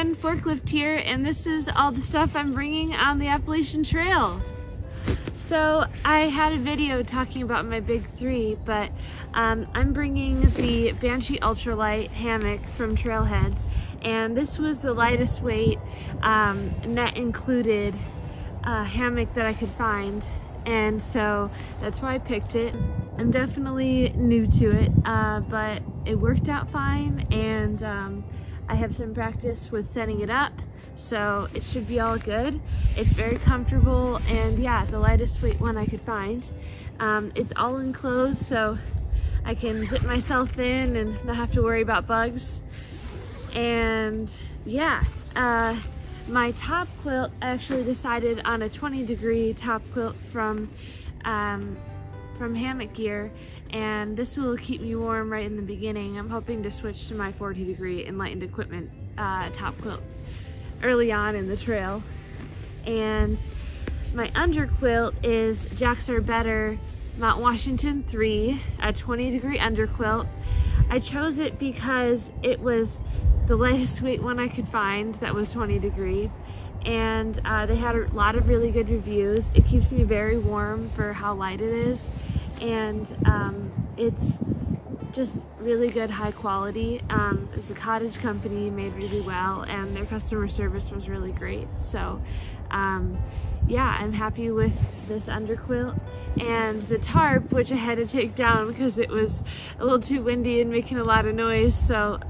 everyone, Forklift here, and this is all the stuff I'm bringing on the Appalachian Trail. So I had a video talking about my big three, but I'm bringing the Banshee Ultralight Hammock from Trailheads, and this was the lightest weight, net included hammock that I could find, and so that's why I picked it. I'm definitely new to it, but it worked out fine, and I have some practice with setting it up, so it should be all good. It's very comfortable, and yeah, the lightest weight one I could find. It's all enclosed, so I can zip myself in and not have to worry about bugs. And yeah, my top quilt, I actually decided on a 20-degree top quilt from Hammock Gear, and this will keep me warm right in the beginning. I'm hoping to switch to my 40-degree Enlightened Equipment top quilt early on in the trail. And my under quilt is Jacks Are Better Mount Washington 3, a 20-degree under quilt. I chose it because it was the lightest weight one I could find that was 20-degree, and they had a lot of really good reviews. It keeps me very warm for how light it is, and it's just really good, high quality. It's a cottage company, made really well, and their customer service was really great. So yeah, I'm happy with this underquilt. And the tarp, which I had to take down because it was a little too windy and making a lot of noise, so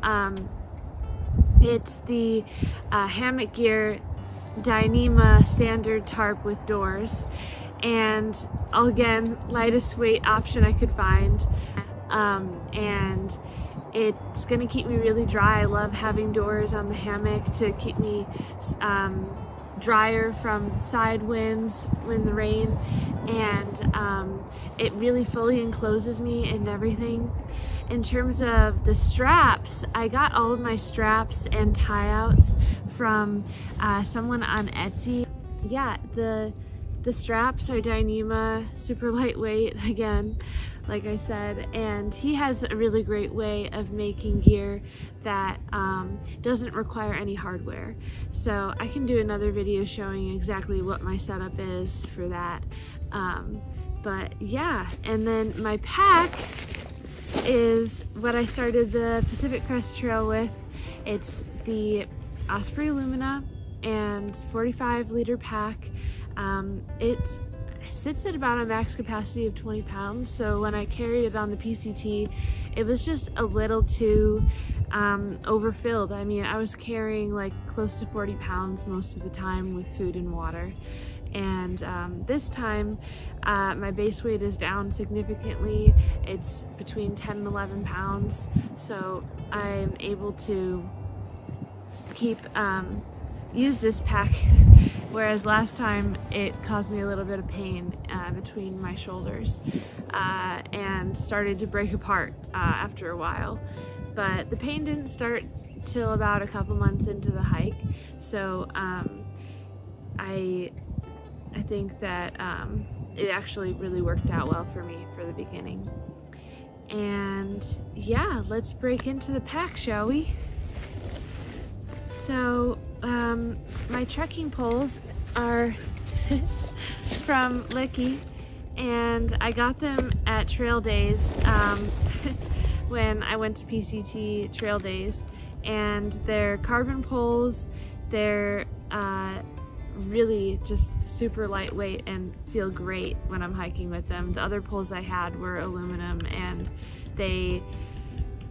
it's the Hammock Gear Dyneema standard tarp with doors, and again, lightest weight option I could find. And it's gonna keep me really dry. I love having doors on the hammock to keep me drier from side winds when the rain, and it really fully encloses me and everything. In terms of the straps, I got all of my straps and tie-outs from someone on Etsy. Yeah, the straps are Dyneema, super lightweight again, like I said, and he has a really great way of making gear that doesn't require any hardware. So I can do another video showing exactly what my setup is for that. But yeah, and then my pack is what I started the Pacific Crest Trail with. It's the Osprey Illumina, and 45-liter pack. It sits at about a max capacity of 20 pounds, so when I carried it on the PCT, it was just a little too overfilled. I mean, I was carrying like close to 40 pounds most of the time with food and water. And this time, my base weight is down significantly. It's between 10 and 11 pounds, so I'm able to keep use this pack, whereas last time it caused me a little bit of pain between my shoulders and started to break apart after a while. But the pain didn't start till about a couple months into the hike, so I think that it actually really worked out well for me for the beginning. And yeah, let's break into the pack, shall we? So my trekking poles are from Licky, and I got them at Trail Days when I went to PCT Trail Days, and they're carbon poles. They're really just super lightweight and feel great when I'm hiking with them. The other poles I had were aluminum, and they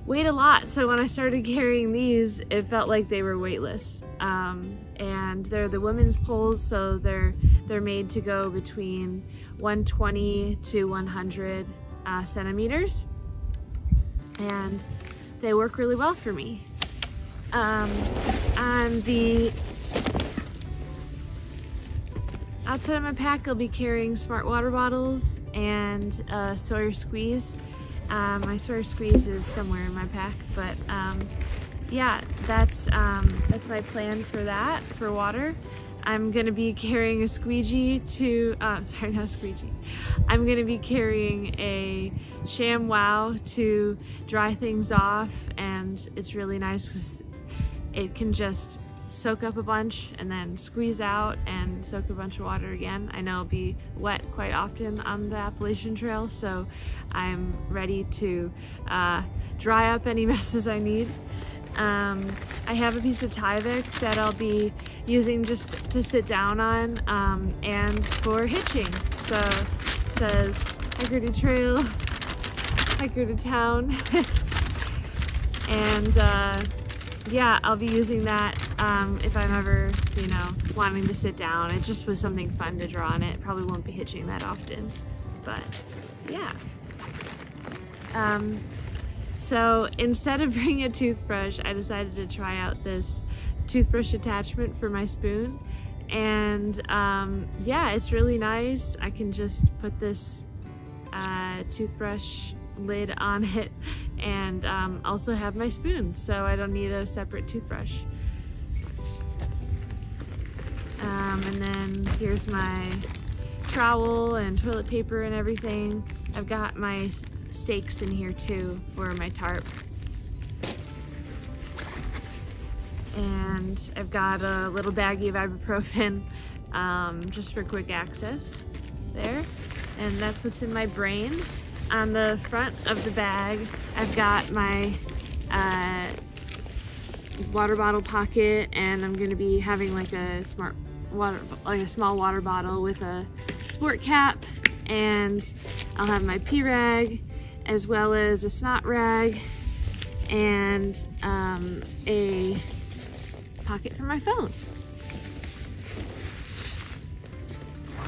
weighed a lot, so when I started carrying these, it felt like they were weightless. And they're the women's poles, so they're made to go between 120 to 100 centimeters, and they work really well for me. On the outside of my pack, I'll be carrying smart water bottles and a Sawyer Squeeze. My Sawyer Squeeze is somewhere in my pack, but yeah, that's my plan for that, for water. I'm gonna be carrying a squeegee to, sorry, not a squeegee. I'm gonna be carrying a ShamWow to dry things off, and it's really nice because it can just soak up a bunch and then squeeze out and soak a bunch of water again. I know it'll be wet quite often on the Appalachian Trail, so I'm ready to dry up any messes I need. I have a piece of Tyvek that I'll be using just to sit down on and for hitching. So it says hiker to trail, hiker to town. And yeah, I'll be using that if I'm ever, you know, wanting to sit down. It just was something fun to draw on it. Probably won't be hitching that often, but yeah. So instead of bringing a toothbrush, I decided to try out this toothbrush attachment for my spoon. And yeah, it's really nice. I can just put this toothbrush lid on it and also have my spoon, so I don't need a separate toothbrush. And then here's my trowel and toilet paper and everything. I've got my stakes in here too for my tarp. And I've got a little baggie of ibuprofen just for quick access there. And that's what's in my brain. On the front of the bag, I've got my water bottle pocket, and I'm gonna be having like a small water bottle with a sport cap, and I'll have my pee rag, as well as a snot rag, and a pocket for my phone.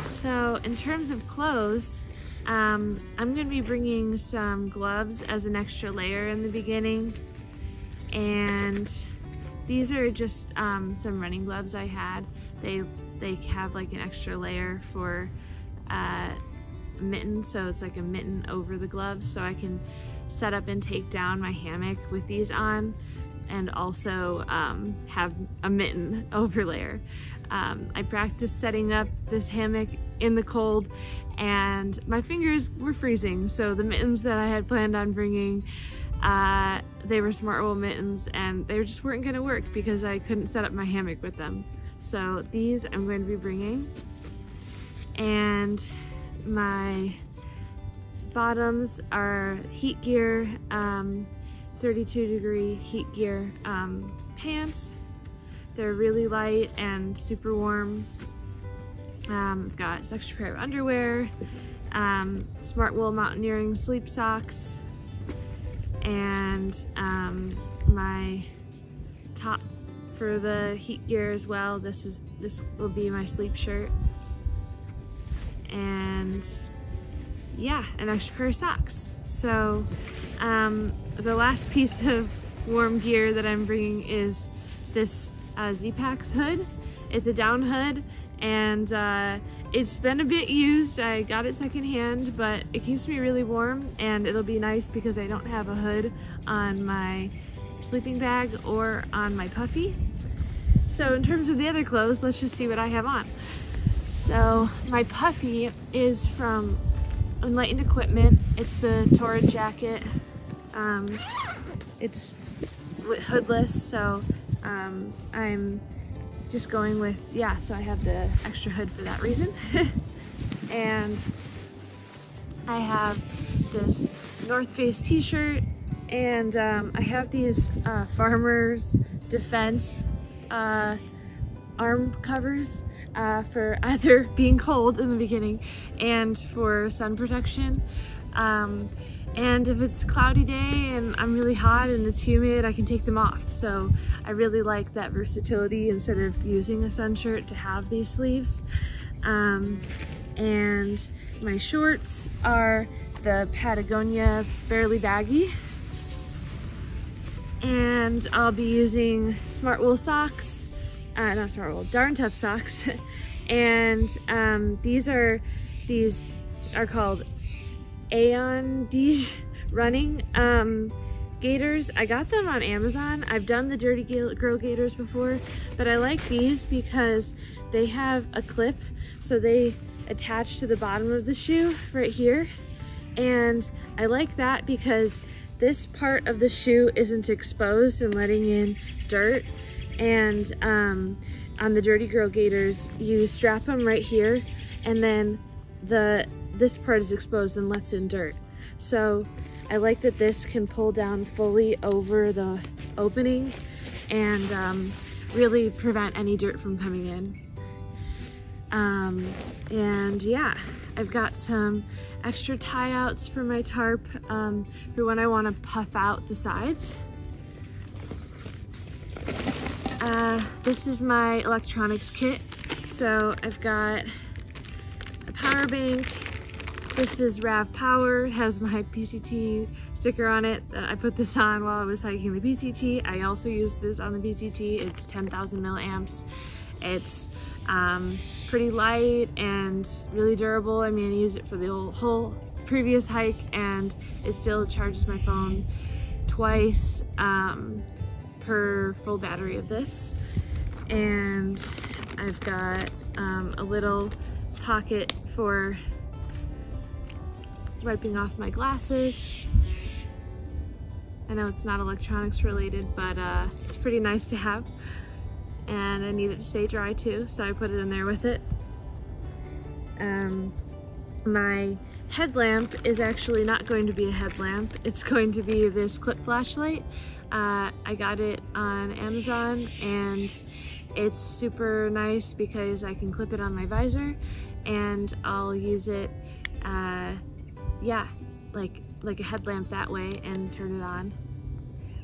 So in terms of clothes, I'm going to be bringing some gloves as an extra layer in the beginning, and these are just some running gloves I had. They have like an extra layer for mitten, so it's like a mitten over the gloves, so I can set up and take down my hammock with these on, and also have a mitten over layer. I practiced setting up this hammock in the cold, and my fingers were freezing, so the mittens that I had planned on bringing, they were Smart Wool mittens, and they just weren't going to work because I couldn't set up my hammock with them. So these I'm going to be bringing, and my bottoms are heat gear, 32-degree heat gear pants. They're really light and super warm. I've got this extra pair of underwear, Smart Wool mountaineering sleep socks, and my top for the heat gear as well. This will be my sleep shirt, and yeah, an extra pair of socks. So the last piece of warm gear that I'm bringing is this Z-Packs hood. It's a down hood, and it's been a bit used. I got it secondhand, but it keeps me really warm, and it'll be nice because I don't have a hood on my sleeping bag or on my puffy. So in terms of the other clothes, let's just see what I have on. So my puffy is from Enlightened Equipment. It's the Torrid jacket. It's hoodless, so I'm just going with, yeah, so I have the extra hood for that reason. And I have this North Face t-shirt, and I have these Farmer's Defense arm covers for either being cold in the beginning and for sun protection. And if it's a cloudy day and I'm really hot and it's humid, I can take them off. So I really like that versatility instead of using a sun shirt to have these sleeves. And my shorts are the Patagonia Barely Baggy. And I'll be using Smart Wool socks, not Smart Wool, Darn Tough socks. And these are called Aeon Dige running gaiters. I got them on Amazon. I've done the Dirty Girl gaiters before, but I like these because they have a clip, so they attach to the bottom of the shoe right here. And I like that because this part of the shoe isn't exposed and letting in dirt, And on the Dirty Girl gaiters, you strap them right here, and then this part is exposed and lets in dirt. So I like that this can pull down fully over the opening and really prevent any dirt from coming in. And yeah, I've got some extra tie-outs for my tarp for when I want to puff out the sides. This is my electronics kit. So I've got a power bank. This is RAVPower. It has my PCT sticker on it. I put this on while I was hiking the PCT. I also use this on the PCT. It's 10,000 milliamps. It's pretty light and really durable. I mean, I used it for the whole previous hike, and it still charges my phone twice per full battery of this. And I've got a little pocket for wiping off my glasses. I know it's not electronics related, but it's pretty nice to have. And I need it to stay dry too, so I put it in there with it. My headlamp is actually not going to be a headlamp. It's going to be this clip flashlight. I got it on Amazon, and it's super nice because I can clip it on my visor, and I'll use it, yeah, like a headlamp that way, and turn it on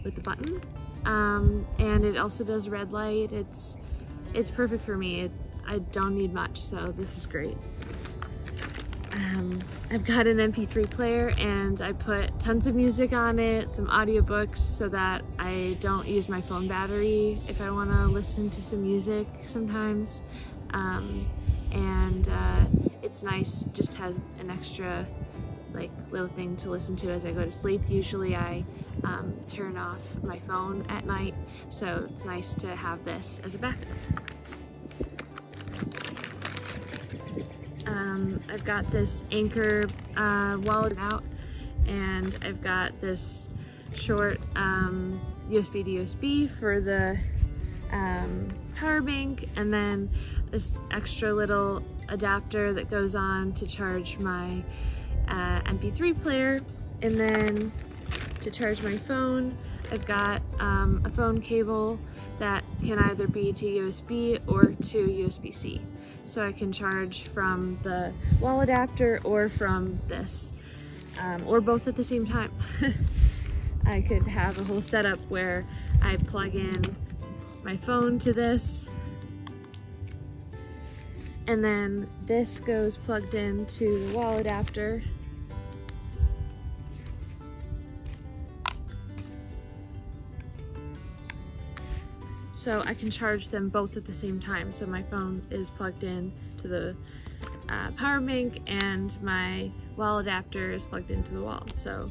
with the button. And it also does red light. It's perfect for me. I don't need much, so this is great. I've got an MP3 player, and I put tons of music on it, some audiobooks, so that I don't use my phone battery if I want to listen to some music sometimes. It's nice, just to have an extra little thing to listen to as I go to sleep. Usually I turn off my phone at night, so it's nice to have this as a backup. I've got this Anchor wallet out, and I've got this short USB to USB for the power bank, and then this extra little adapter that goes on to charge my MP3 player. And then to charge my phone, I've got a phone cable that can either be to USB or to USB-C. So I can charge from the wall adapter or from this, or both at the same time. I could have a whole setup where I plug in my phone to this, and then this goes plugged into the wall adapter. So I can charge them both at the same time. So my phone is plugged in to the power bank, and my wall adapter is plugged into the wall. So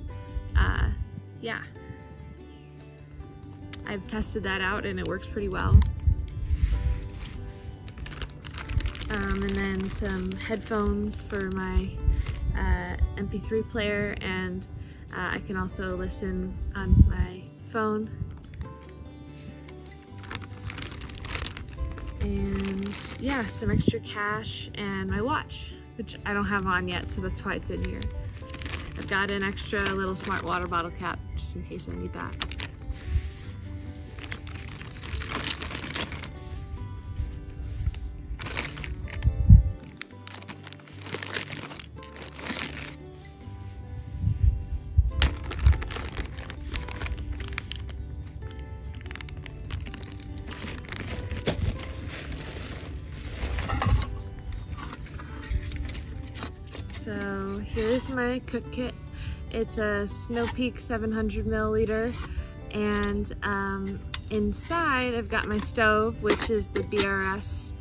yeah, I've tested that out and it works pretty well. And then some headphones for my MP3 player, and I can also listen on my phone. And yeah, some extra cash and my watch, which I don't have on yet, so that's why it's in here. I've got an extra little smart water bottle cap just in case I need that. So here's my cook kit. It's a Snow Peak 700 milliliter, and inside I've got my stove, which is the BRS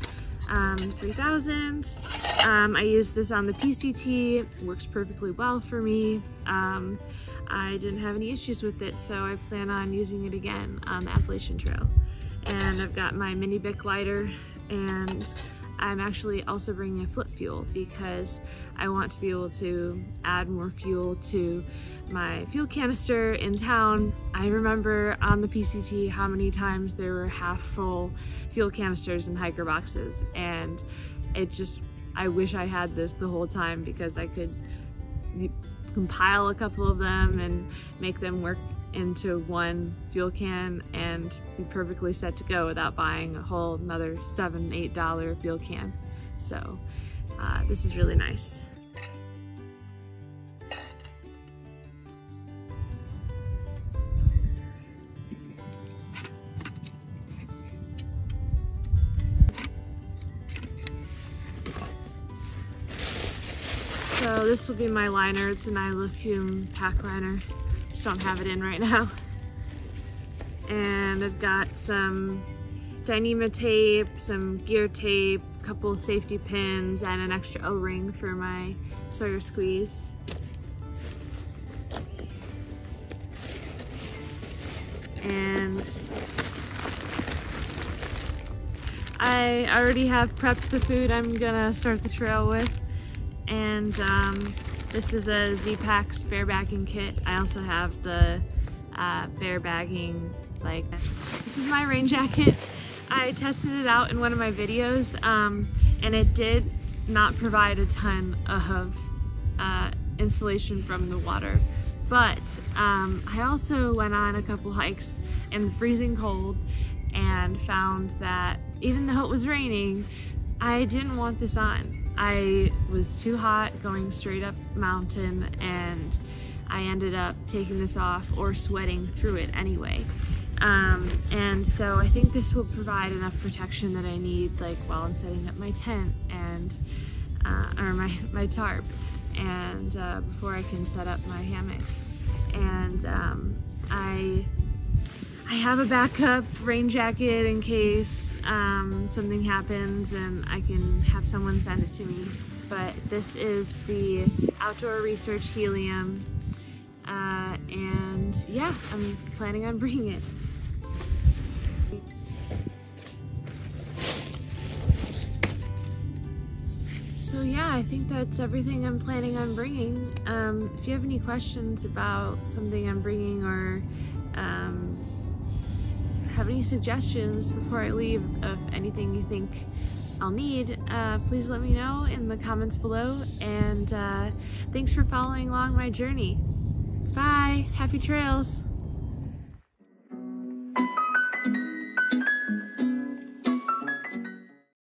3000. I use this on the PCT. It works perfectly well for me. I didn't have any issues with it, so I plan on using it again on the Appalachian Trail. And I've got my mini Bic lighter, and I'm actually also bringing a flip fuel, because I want to be able to add more fuel to my fuel canister in town. I remember on the PCT how many times there were half full fuel canisters in hiker boxes, and I wish I had this the whole time, because I could compile a couple of them and make them work into one fuel can and be perfectly set to go without buying a whole another $7–8 fuel can. So this is really nice. So this will be my liner. It's an Isla Fume pack liner. Just don't have it in right now. And I've got some Dyneema tape, some gear tape, a couple safety pins, and an extra O-ring for my Sawyer squeeze. And I already have prepped the food I'm gonna start the trail with. And this is a Z-Pack spare bagging kit. I also have the bare bagging, like, this is my rain jacket. I tested it out in one of my videos, and it did not provide a ton of insulation from the water. But I also went on a couple hikes in the freezing cold and found that even though it was raining, I didn't want this on. I was too hot going straight up mountain, and I ended up taking this off or sweating through it anyway. And so I think this will provide enough protection that I need, like, while I'm setting up my tent and or my tarp, and before I can set up my hammock. And I have a backup rain jacket in case something happens and I can have someone send it to me. But this is the Outdoor Research Helium, and yeah, I'm planning on bringing it. So yeah, I think that's everything I'm planning on bringing. If you have any questions about something I'm bringing, or have any suggestions before I leave of anything you think I'll need, please let me know in the comments below. And thanks for following along my journey. Bye! Happy trails!